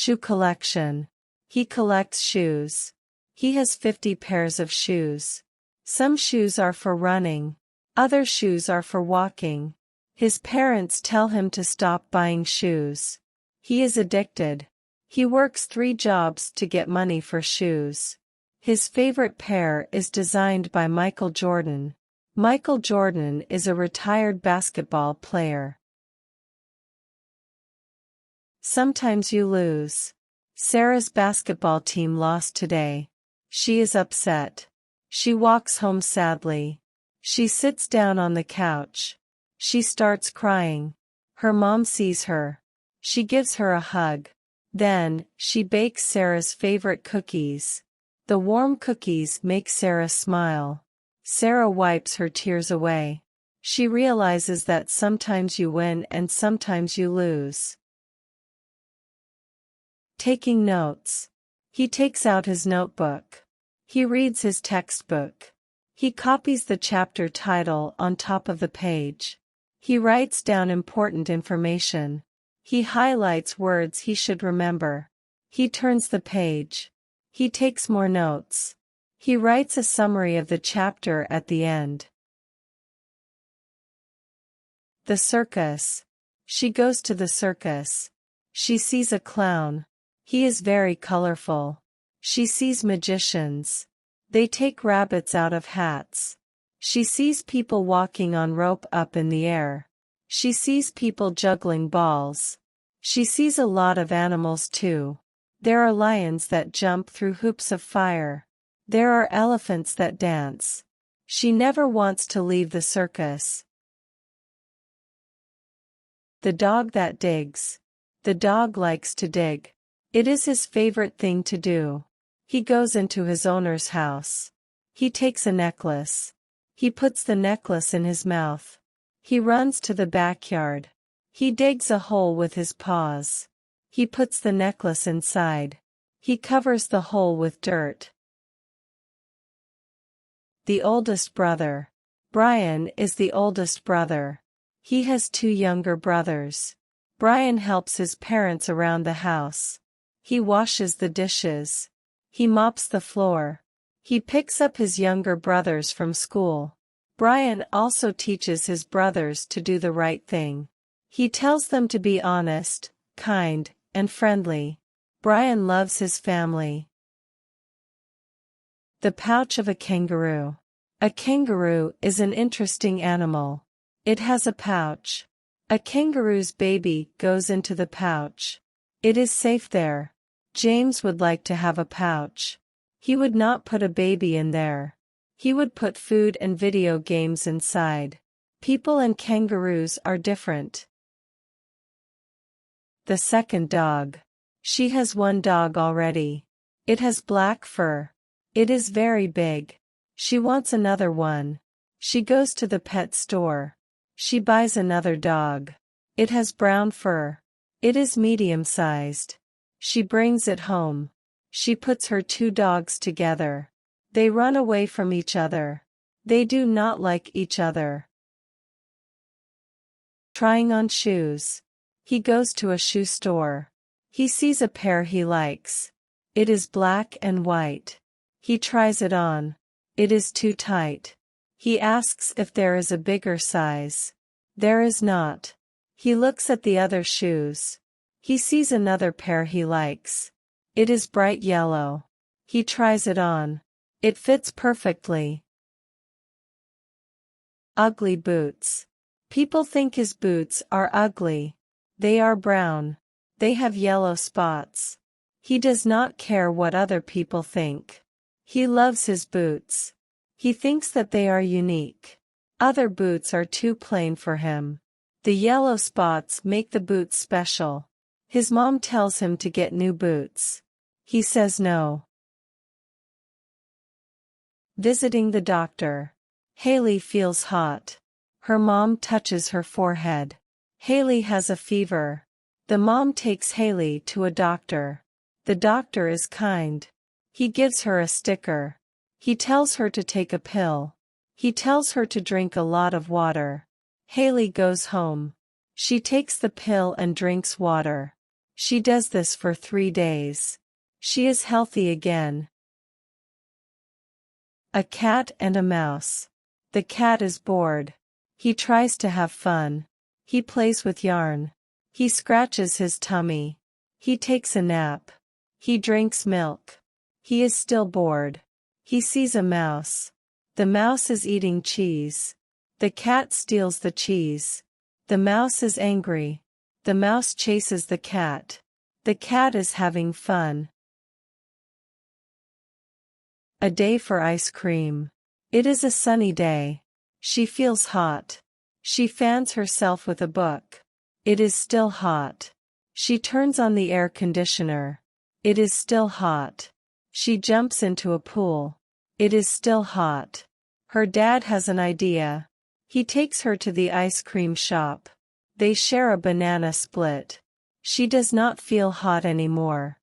Shoe collection. He collects shoes. He has 50 pairs of shoes. Some shoes are for running. Other shoes are for walking. His parents tell him to stop buying shoes. He is addicted. He works 3 jobs to get money for shoes. His favorite pair is designed by Michael Jordan. Michael Jordan is a retired basketball player. Sometimes you lose. Sarah's basketball team lost today. She is upset. She walks home sadly. She sits down on the couch. She starts crying. Her mom sees her. She gives her a hug. Then, she bakes Sarah's favorite cookies. The warm cookies make Sarah smile. Sarah wipes her tears away. She realizes that sometimes you win and sometimes you lose. Taking notes. He takes out his notebook. He reads his textbook. He copies the chapter title on top of the page. He writes down important information. He highlights words he should remember. He turns the page. He takes more notes. He writes a summary of the chapter at the end. The circus. She goes to the circus. She sees a clown. He is very colorful. She sees magicians. They take rabbits out of hats. She sees people walking on rope up in the air. She sees people juggling balls. She sees a lot of animals too. There are lions that jump through hoops of fire. There are elephants that dance. She never wants to leave the circus. The dog that digs. The dog likes to dig. It is his favorite thing to do. He goes into his owner's house. He takes a necklace. He puts the necklace in his mouth. He runs to the backyard. He digs a hole with his paws. He puts the necklace inside. He covers the hole with dirt. The oldest brother. Brian is the oldest brother. He has 2 younger brothers. Brian helps his parents around the house. He washes the dishes. He mops the floor. He picks up his younger brothers from school. Brian also teaches his brothers to do the right thing. He tells them to be honest, kind, and friendly. Brian loves his family. The pouch of a kangaroo. A kangaroo is an interesting animal. It has a pouch. A kangaroo's baby goes into the pouch. It is safe there. James would like to have a pouch. He would not put a baby in there. He would put food and video games inside. People and kangaroos are different. The second dog. She has 1 dog already. It has black fur. It is very big. She wants another one. She goes to the pet store. She buys another dog. It has brown fur. It is medium-sized. She brings it home. She puts her 2 dogs together. They run away from each other. They do not like each other. Trying on shoes. He goes to a shoe store. He sees a pair he likes. It is black and white. He tries it on. It is too tight. He asks if there is a bigger size. There is not. He looks at the other shoes. He sees another pair he likes. It is bright yellow. He tries it on. It fits perfectly. Ugly boots. People think his boots are ugly. They are brown. They have yellow spots. He does not care what other people think. He loves his boots. He thinks that they are unique. Other boots are too plain for him. The yellow spots make the boots special. His mom tells him to get new boots. He says no. Visiting the doctor. Haley feels hot. Her mom touches her forehead. Haley has a fever. The mom takes Haley to a doctor. The doctor is kind. He gives her a sticker. He tells her to take a pill. He tells her to drink a lot of water. Haley goes home. She takes the pill and drinks water. She does this for 3 days. She is healthy again. A cat and a mouse. The cat is bored. He tries to have fun. He plays with yarn. He scratches his tummy. He takes a nap. He drinks milk. He is still bored. He sees a mouse. The mouse is eating cheese. The cat steals the cheese. The mouse is angry. The mouse chases the cat. The cat is having fun. A day for ice cream. It is a sunny day. She feels hot. She fans herself with a book. It is still hot. She turns on the air conditioner. It is still hot. She jumps into a pool. It is still hot. Her dad has an idea. He takes her to the ice cream shop. They share a banana split. She does not feel hot anymore.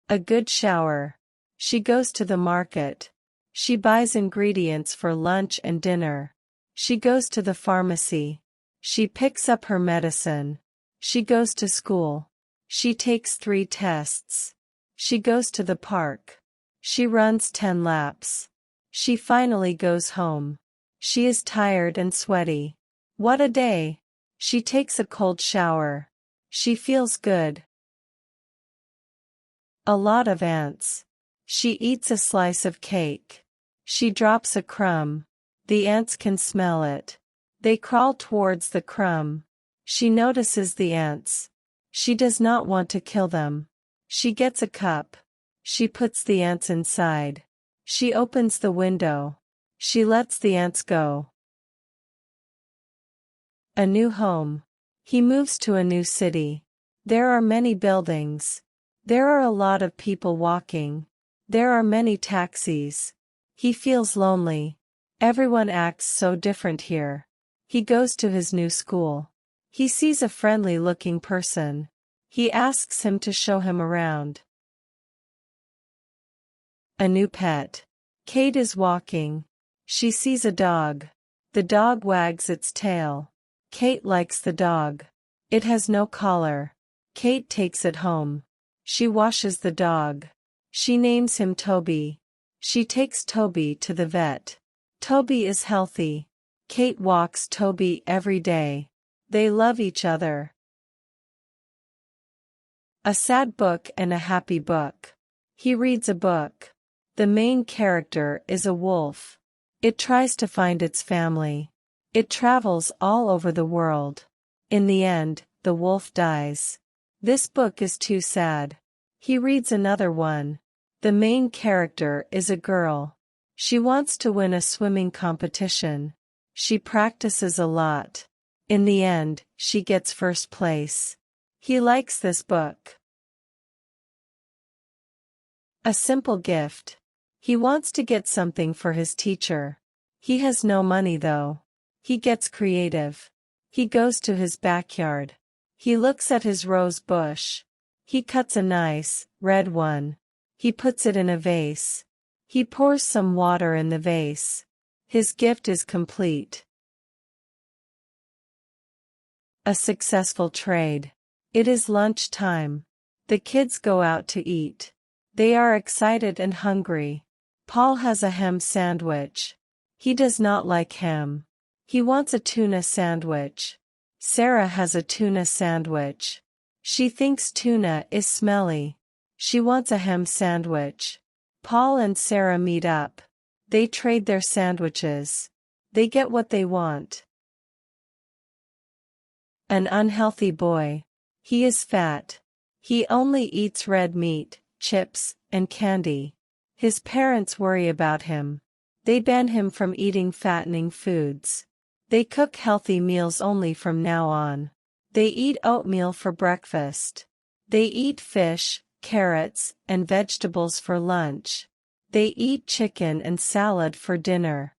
A good shower. She goes to the market. She buys ingredients for lunch and dinner. She goes to the pharmacy. She picks up her medicine. She goes to school. She takes 3 tests. She goes to the park. She runs 10 laps. She finally goes home. She is tired and sweaty. What a day! She takes a cold shower. She feels good. A lot of ants. She eats a slice of cake. She drops a crumb. The ants can smell it. They crawl towards the crumb. She notices the ants. She does not want to kill them. She gets a cup. She puts the ants inside. She opens the window. She lets the ants go. A new home. He moves to a new city. There are many buildings. There are a lot of people walking. There are many taxis. He feels lonely. Everyone acts so different here. He goes to his new school. He sees a friendly-looking person. He asks him to show him around. A new pet. Kate is walking. She sees a dog. The dog wags its tail. Kate likes the dog. It has no collar. Kate takes it home. She washes the dog. She names him Toby. She takes Toby to the vet. Toby is healthy. Kate walks Toby every day. They love each other. A sad book and a happy book. He reads a book. The main character is a wolf. It tries to find its family. It travels all over the world. In the end, the wolf dies. This book is too sad. He reads another one. The main character is a girl. She wants to win a swimming competition. She practices a lot. In the end, she gets first place. He likes this book. A simple gift. He wants to get something for his teacher. He has no money though. He gets creative. He goes to his backyard. He looks at his rose bush. He cuts a nice, red one. He puts it in a vase. He pours some water in the vase. His gift is complete. A successful trade. It is lunch time. The kids go out to eat. They are excited and hungry. Paul has a ham sandwich. He does not like ham. He wants a tuna sandwich. Sarah has a tuna sandwich. She thinks tuna is smelly. She wants a ham sandwich. Paul and Sarah meet up. They trade their sandwiches. They get what they want. An unhealthy boy. He is fat. He only eats red meat, chips, and candy. His parents worry about him. They ban him from eating fattening foods. They cook healthy meals only from now on. They eat oatmeal for breakfast. They eat fish, carrots, and vegetables for lunch. They eat chicken and salad for dinner.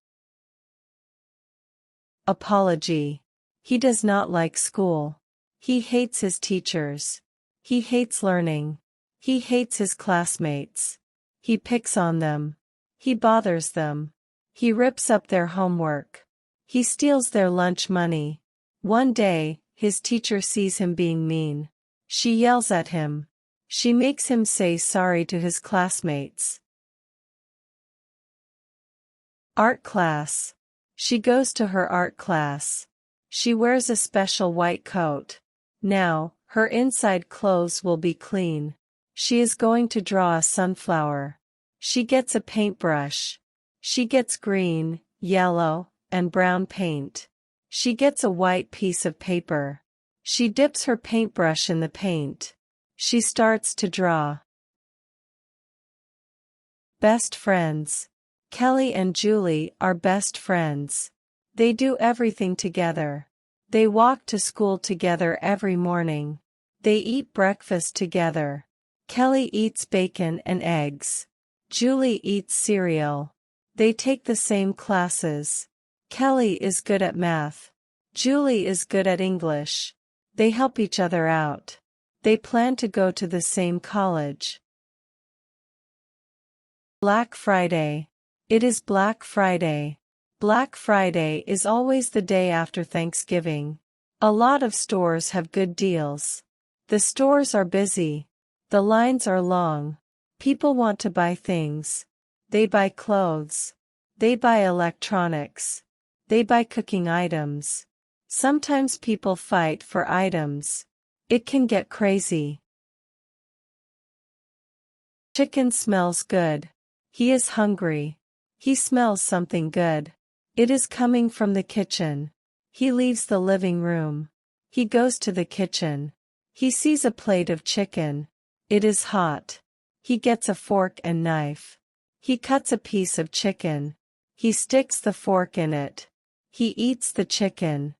Apology. He does not like school. He hates his teachers. He hates learning. He hates his classmates. He picks on them. He bothers them. He rips up their homework. He steals their lunch money. One day, his teacher sees him being mean. She yells at him. She makes him say sorry to his classmates. Art class. She goes to her art class. She wears a special white coat. Now, her inside clothes will be clean. She is going to draw a sunflower. She gets a paintbrush. She gets green, yellow, and brown paint. She gets a white piece of paper. She dips her paintbrush in the paint. She starts to draw. Best friends. Kelly and Julie are best friends. They do everything together. They walk to school together every morning. They eat breakfast together. Kelly eats bacon and eggs. Julie eats cereal. They take the same classes. Kelly is good at math. Julie is good at English. They help each other out. They plan to go to the same college. Black Friday. It is Black Friday. Black Friday is always the day after Thanksgiving. A lot of stores have good deals. The stores are busy. The lines are long. People want to buy things. They buy clothes. They buy electronics. They buy cooking items. Sometimes people fight for items. It can get crazy. Chicken smells good. He is hungry. He smells something good. It is coming from the kitchen. He leaves the living room. He goes to the kitchen. He sees a plate of chicken. It is hot. He gets a fork and knife. He cuts a piece of chicken. He sticks the fork in it. He eats the chicken.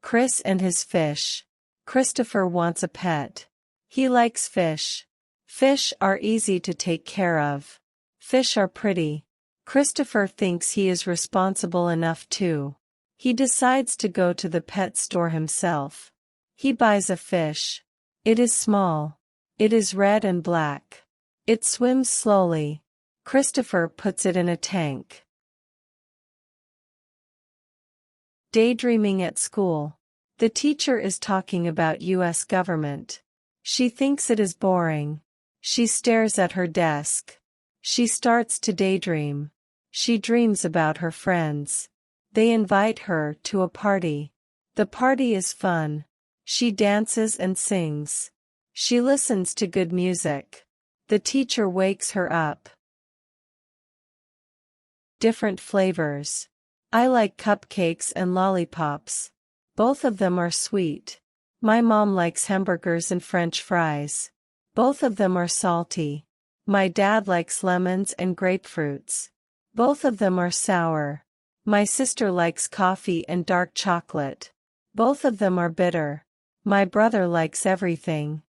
Chris and his fish. Christopher wants a pet. He likes fish. Fish are easy to take care of. Fish are pretty. Christopher thinks he is responsible enough too. He decides to go to the pet store himself. He buys a fish. It is small. It is red and black. It swims slowly. Christopher puts it in a tank. Daydreaming at school. The teacher is talking about U.S. government. She thinks it is boring. She stares at her desk. She starts to daydream. She dreams about her friends. They invite her to a party. The party is fun. She dances and sings. She listens to good music. The teacher wakes her up. Different flavors. I like cupcakes and lollipops. Both of them are sweet. My mom likes hamburgers and French fries. Both of them are salty. My dad likes lemons and grapefruits. Both of them are sour. My sister likes coffee and dark chocolate. Both of them are bitter. My brother likes everything.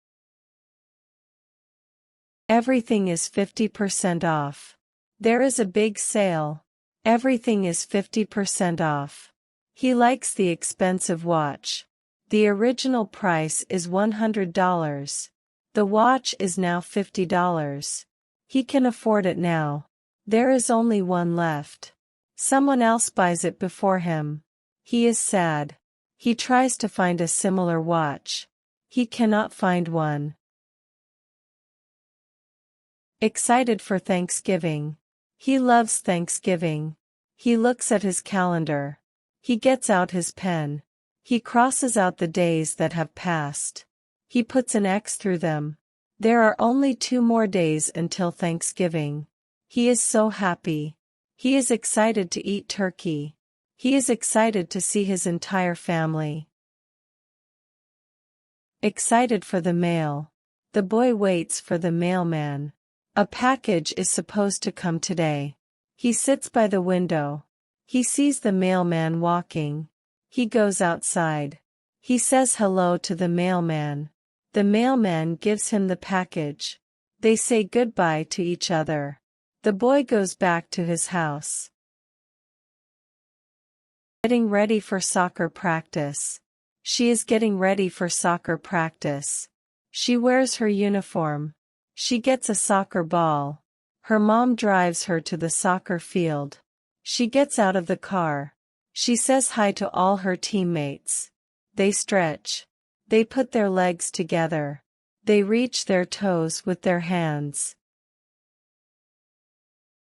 Everything is 50% off. There is a big sale. Everything is 50% off. He likes the expensive watch. The original price is $100. The watch is now $50. He can afford it now. There is only one left. Someone else buys it before him. He is sad. He tries to find a similar watch. He cannot find one. Excited for Thanksgiving. He loves Thanksgiving. He looks at his calendar. He gets out his pen. He crosses out the days that have passed. He puts an X through them. There are only 2 more days until Thanksgiving. He is so happy. He is excited to eat turkey. He is excited to see his entire family. Excited for the mail. The boy waits for the mailman. A package is supposed to come today. He sits by the window. He sees the mailman walking. He goes outside. He says hello to the mailman. The mailman gives him the package. They say goodbye to each other. The boy goes back to his house. Getting ready for soccer practice. She is getting ready for soccer practice. She wears her uniform. She gets a soccer ball. Her mom drives her to the soccer field. She gets out of the car. She says hi to all her teammates. They stretch. They put their legs together. They reach their toes with their hands.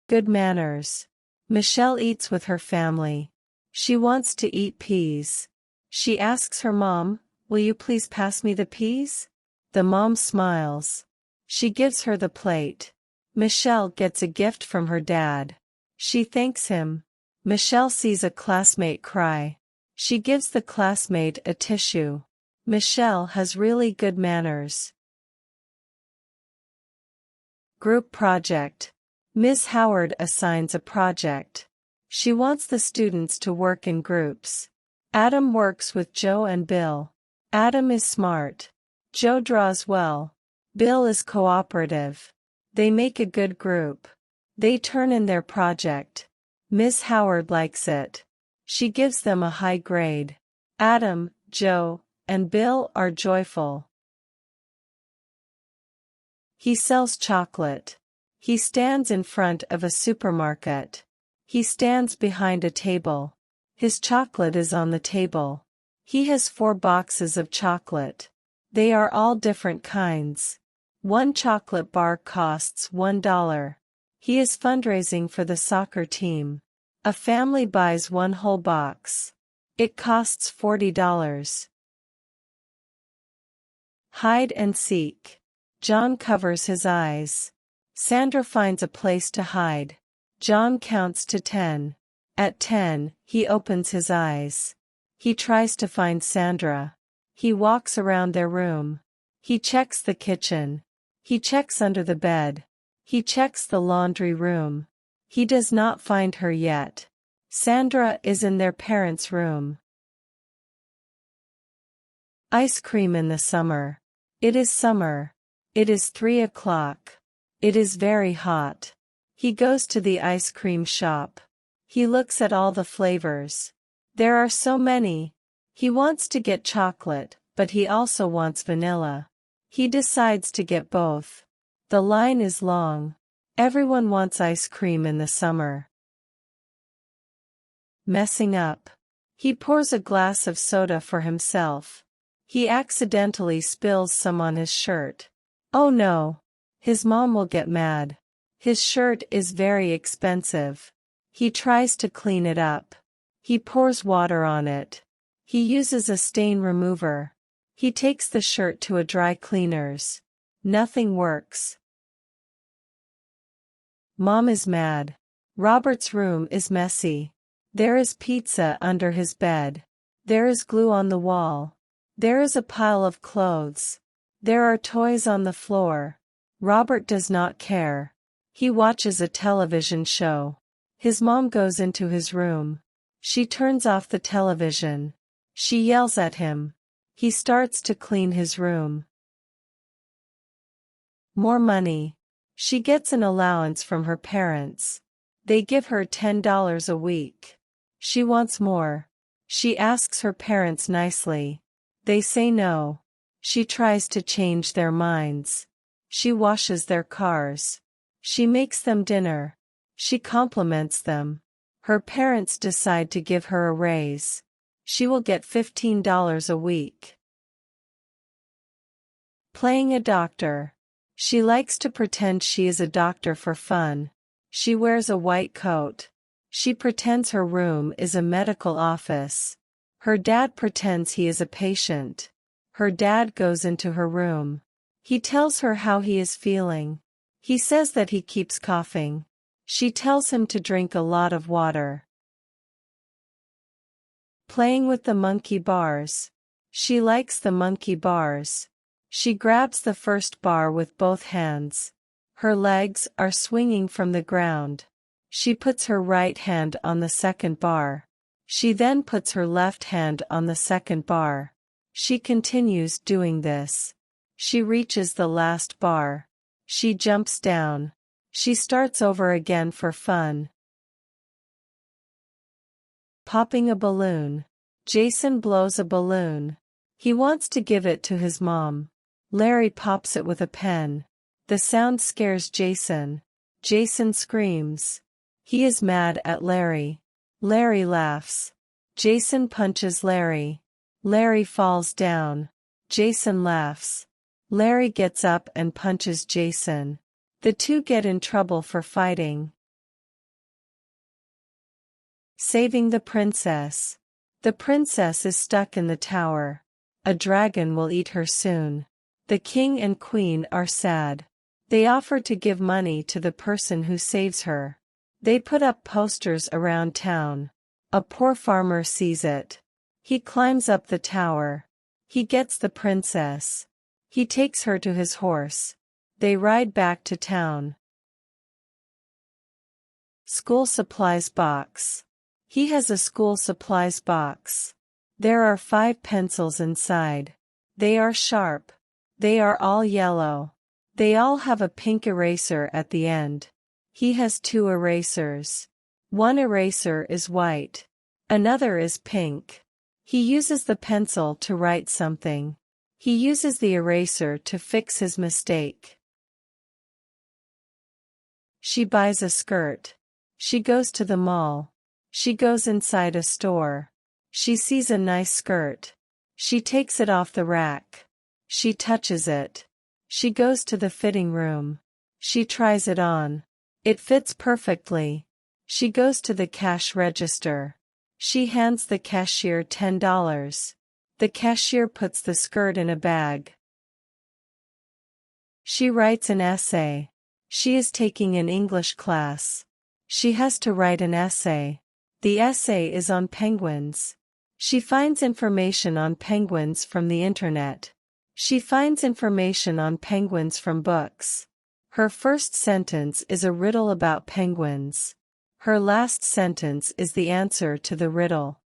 Good manners. Michelle eats with her family. She wants to eat peas. She asks her mom, "Will you please pass me the peas?" The mom smiles. She gives her the plate. Michelle gets a gift from her dad. She thanks him. Michelle sees a classmate cry. She gives the classmate a tissue. Michelle has really good manners. Group project. Ms. Howard assigns a project. She wants the students to work in groups. Adam works with Joe and Bill. Adam is smart. Joe draws well. Bill is cooperative. They make a good group. They turn in their project. Ms. Howard likes it. She gives them a high grade. Adam, Joe, and Bill are joyful. He sells chocolate. He stands in front of a supermarket. He stands behind a table. His chocolate is on the table. He has 4 boxes of chocolate. They are all different kinds. One chocolate bar costs $1. He is fundraising for the soccer team. A family buys one whole box. It costs $40. Hide and seek. John covers his eyes. Sandra finds a place to hide. John counts to 10. At 10, he opens his eyes. He tries to find Sandra. He walks around their room. He checks the kitchen. He checks under the bed. He checks the laundry room. He does not find her yet. Sandra is in their parents' room. Ice cream in the summer. It is summer. It is 3 o'clock. It is very hot. He goes to the ice cream shop. He looks at all the flavors. There are so many. He wants to get chocolate, but he also wants vanilla. He decides to get both. The line is long. Everyone wants ice cream in the summer. Messing up. He pours a glass of soda for himself. He accidentally spills some on his shirt. Oh no! His mom will get mad. His shirt is very expensive. He tries to clean it up. He pours water on it. He uses a stain remover. He takes the shirt to a dry cleaners. Nothing works. Mom is mad. Robert's room is messy. There is pizza under his bed. There is glue on the wall. There is a pile of clothes. There are toys on the floor. Robert does not care. He watches a television show. His mom goes into his room. She turns off the television. She yells at him. He starts to clean his room. More money. She gets an allowance from her parents. They give her $10 a week. She wants more. She asks her parents nicely. They say no. She tries to change their minds. She washes their cars. She makes them dinner. She compliments them. Her parents decide to give her a raise. She will get $15 a week. Playing a doctor. She likes to pretend she is a doctor for fun. She wears a white coat. She pretends her room is a medical office. Her dad pretends he is a patient. Her dad goes into her room. He tells her how he is feeling. He says that he keeps coughing. She tells him to drink a lot of water. Playing with the monkey bars. She likes the monkey bars. She grabs the first bar with both hands. Her legs are swinging from the ground. She puts her right hand on the second bar. She then puts her left hand on the second bar. She continues doing this. She reaches the last bar. She jumps down. She starts over again for fun. Popping a balloon. Jason blows a balloon. He wants to give it to his mom. Larry pops it with a pen. The sound scares Jason. Jason screams. He is mad at Larry. Larry laughs. Jason punches Larry. Larry falls down. Jason laughs. Larry gets up and punches Jason. The two get in trouble for fighting. Saving the princess. The princess is stuck in the tower. A dragon will eat her soon. The king and queen are sad. They offer to give money to the person who saves her. They put up posters around town. A poor farmer sees it. He climbs up the tower. He gets the princess. He takes her to his horse. They ride back to town. School supplies box. He has a school supplies box. There are 5 pencils inside. They are sharp. They are all yellow. They all have a pink eraser at the end. He has 2 erasers. One eraser is white. Another is pink. He uses the pencil to write something. He uses the eraser to fix his mistake. She buys a skirt. She goes to the mall. She goes inside a store. She sees a nice skirt. She takes it off the rack. She touches it. She goes to the fitting room. She tries it on. It fits perfectly. She goes to the cash register. She hands the cashier $10. The cashier puts the skirt in a bag. She writes an essay. She is taking an English class. She has to write an essay. The essay is on penguins. She finds information on penguins from the internet. She finds information on penguins from books. Her first sentence is a riddle about penguins. Her last sentence is the answer to the riddle.